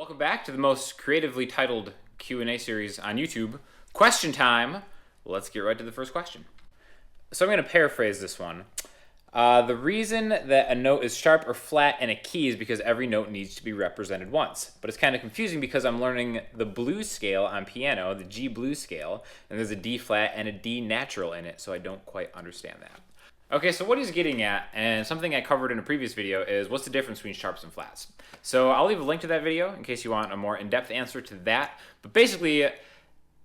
Welcome back to the most creatively titled Q&A series on YouTube. Question time. Let's get right to the first question. So I'm going to paraphrase this one. The reason that a note is sharp or flat in a key is because every note needs to be represented once. But it's kind of confusing because I'm learning the blues scale on piano, the G blues scale, and there's a D flat and a D natural in it, so I don't quite understand that. Okay, so what he's getting at, and something I covered in a previous video, is what's the difference between sharps and flats. So I'll leave a link to that video in case you want a more in-depth answer to that. But basically,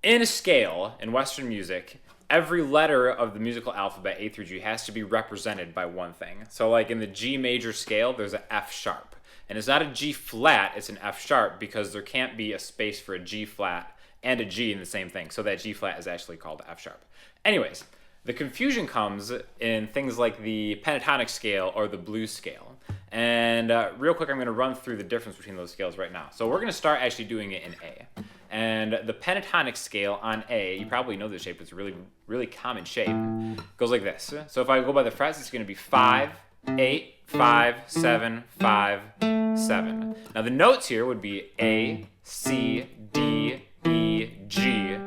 in a scale in Western music, every letter of the musical alphabet, A through G, has to be represented by one thing. So like in the G major scale, there's an F sharp. And it's not a G flat, it's an F sharp, because there can't be a space for a G flat and a G in the same thing. So that G flat is actually called F sharp. Anyways, the confusion comes in things like the pentatonic scale or the blues scale. And real quick, I'm going to run through the difference between those scales right now. So we're going to start actually doing it in A. And the pentatonic scale on A, you probably know this shape, it's a really common shape. It goes like this. So if I go by the frets, it's going to be 5, 8, 5, 7, 5, 7. Now the notes here would be A, C, D, E, G,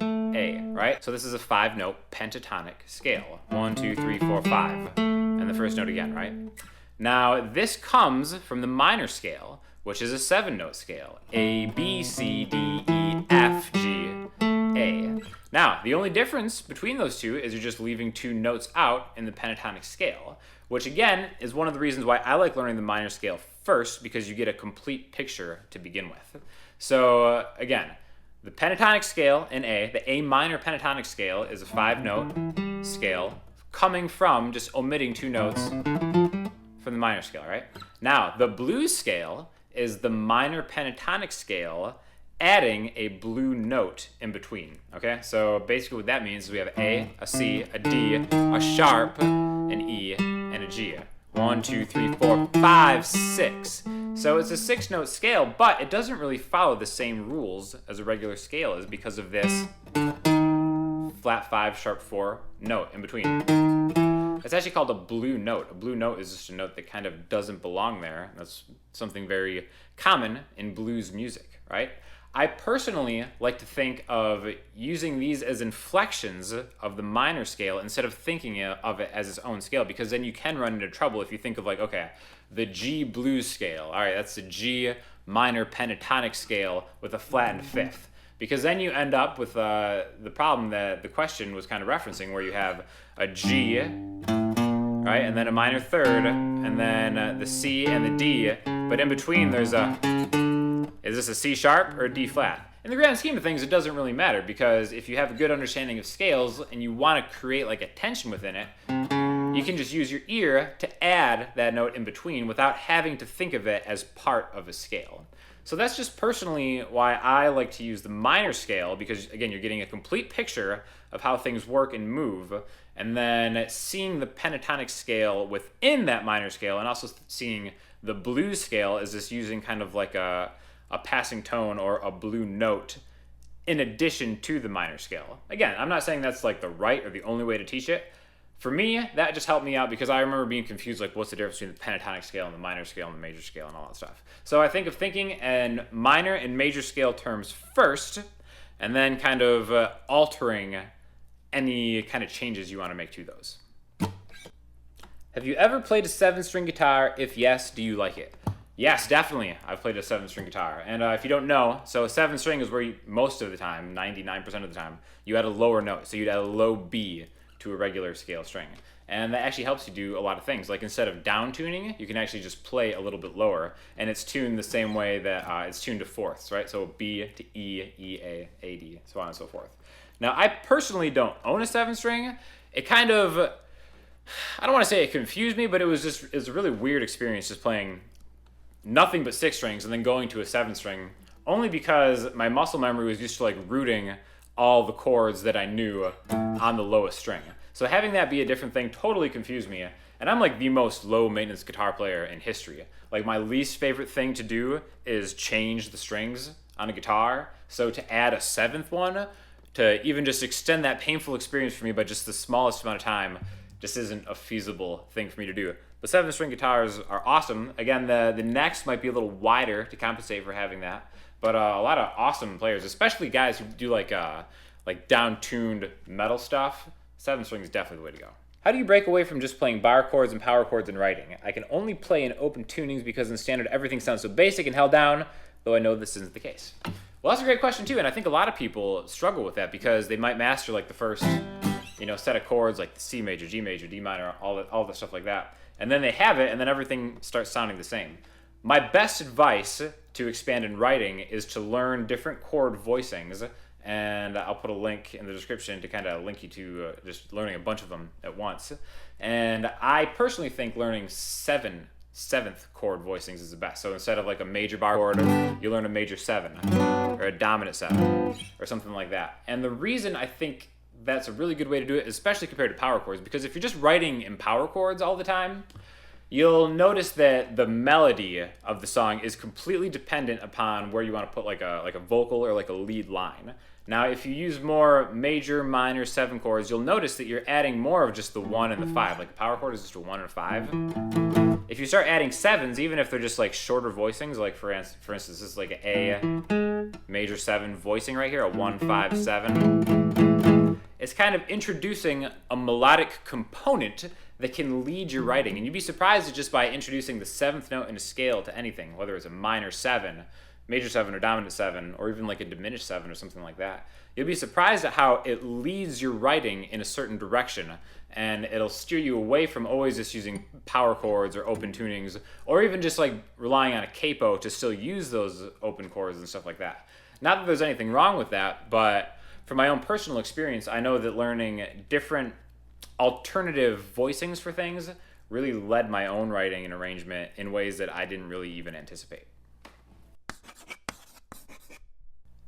A, right? So this is a 5-note pentatonic scale. 1, 2, 3, 4, 5. And the first note again, right? Now this comes from the minor scale, which is a 7-note scale. A, B, C, D, E, F, G, A. Now, the only difference between those two is you're just leaving 2 notes out in the pentatonic scale, which again is one of the reasons why I like learning the minor scale first, because you get a complete picture to begin with. So again, the pentatonic scale in A, the A minor pentatonic scale, is a 5-note scale coming from just omitting 2 notes from the minor scale, right? Now, the blues scale is the minor pentatonic scale adding a blue note in between, okay? So basically what that means is we have A, a C, a D, a sharp, an E, and a G. 1, 2, 3, 4, 5, 6. So it's a 6-note scale, but it doesn't really follow the same rules as a regular scale is because of this flat 5, sharp 4 note in between. It's actually called a blue note. A blue note is just a note that kind of doesn't belong there. That's something very common in blues music, right? I personally like to think of using these as inflections of the minor scale instead of thinking of it as its own scale, because then you can run into trouble if you think of like, okay, the G blues scale. All right, that's the G minor pentatonic scale with a flattened 5th. Because then you end up with the problem that the question was kind of referencing, where you have a G, right, and then a minor 3rd, and then the C and the D, but in between there's is this a C sharp or a D flat? In the grand scheme of things, it doesn't really matter, because if you have a good understanding of scales and you want to create like a tension within it, you can just use your ear to add that note in between without having to think of it as part of a scale. So that's just personally why I like to use the minor scale, because again, you're getting a complete picture of how things work and move, and then seeing the pentatonic scale within that minor scale, and also seeing the blues scale is just using kind of like a passing tone or a blue note in addition to the minor scale. Again, I'm not saying that's like the right or the only way to teach it. For me, that just helped me out because I remember being confused, like what's the difference between the pentatonic scale and the minor scale and the major scale and all that stuff. So I think of thinking in minor and major scale terms first, and then kind of altering any kind of changes you want to make to those. Have you ever played a 7-string guitar? If yes, do you like it? Yes, definitely. I've played a 7-string guitar. And if you don't know, so a 7-string is where you, most of the time, 99% of the time, you add a lower note. So you'd add a low B to a regular scale string. And that actually helps you do a lot of things. Like instead of down tuning, you can actually just play a little bit lower, and it's tuned the same way that it's tuned to fourths, right? So B to E, E, A, A, D, so on and so forth. Now, I personally don't own a 7-string. It kind of, I don't want to say it confused me, but it was a really weird experience just playing nothing but 6 strings and then going to a 7-string, only because my muscle memory was used to like rooting all the chords that I knew on the lowest string. So having that be a different thing totally confused me. And I'm like the most low maintenance guitar player in history. Like my least favorite thing to do is change the strings on a guitar. So to add a 7th one, to even just extend that painful experience for me by just the smallest amount of time, just isn't a feasible thing for me to do. But 7-string guitars are awesome. Again, the necks might be a little wider to compensate for having that. But a lot of awesome players, especially guys who do like down-tuned metal stuff, 7-string is definitely the way to go. How do you break away from just playing bar chords and power chords in writing? I can only play in open tunings because in standard everything sounds so basic and held down, though I know this isn't the case. Well, that's a great question too, and I think a lot of people struggle with that because they might master like the first, set of chords like the C major, G major, D minor, all the stuff like that, and then they have it, and then everything starts sounding the same. My best advice to expand in writing is to learn different chord voicings, and I'll put a link in the description to kind of link you to just learning a bunch of them at once. And I personally think learning seventh chord voicings is the best. So instead of like a major bar chord, you learn a major 7 or a dominant 7 or something like that. And the reason I think that's a really good way to do it, especially compared to power chords, because if you're just writing in power chords all the time, you'll notice that the melody of the song is completely dependent upon where you want to put like a vocal or like a lead line. Now, if you use more major, minor, 7 chords, you'll notice that you're adding more of just the 1 and the 5. Like a power chord is just a 1 and a 5. If you start adding 7s, even if they're just like shorter voicings, like for instance, this is like an A major 7 voicing right here, a 1, 5, 7. It's kind of introducing a melodic component that can lead your writing. And you'd be surprised that just by introducing the 7th note in a scale to anything, whether it's a minor 7, major 7 or dominant 7, or even like a diminished 7 or something like that, you'll be surprised at how it leads your writing in a certain direction, and it'll steer you away from always just using power chords or open tunings, or even just like relying on a capo to still use those open chords and stuff like that. Not that there's anything wrong with that, but from my own personal experience, I know that learning different alternative voicings for things really led my own writing and arrangement in ways that I didn't really even anticipate.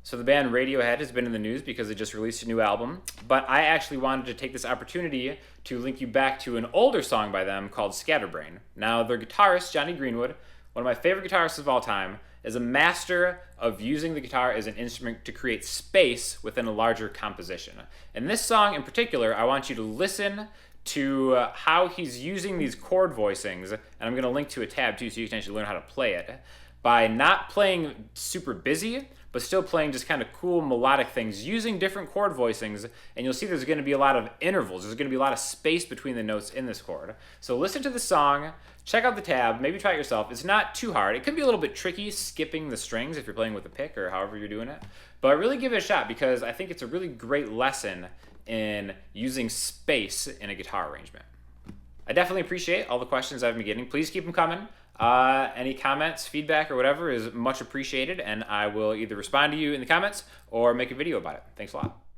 So the band Radiohead has been in the news because they just released a new album, but I actually wanted to take this opportunity to link you back to an older song by them called Scatterbrain. Now, their guitarist, Johnny Greenwood, one of my favorite guitarists of all time, is a master of using the guitar as an instrument to create space within a larger composition. And this song in particular, I want you to listen to how he's using these chord voicings, and I'm going to link to a tab too so you can actually learn how to play it, by not playing super busy, but still playing just kind of cool melodic things using different chord voicings, and you'll see there's going to be a lot of intervals. There's going to be a lot of space between the notes in this chord. So listen to the song, check out the tab, maybe try it yourself. It's not too hard. It could be a little bit tricky skipping the strings if you're playing with a pick or however you're doing it, but really give it a shot because I think it's a really great lesson in using space in a guitar arrangement. I definitely appreciate all the questions I've been getting. Please keep them coming. Any comments, feedback, or whatever is much appreciated, and I will either respond to you in the comments or make a video about it. Thanks a lot.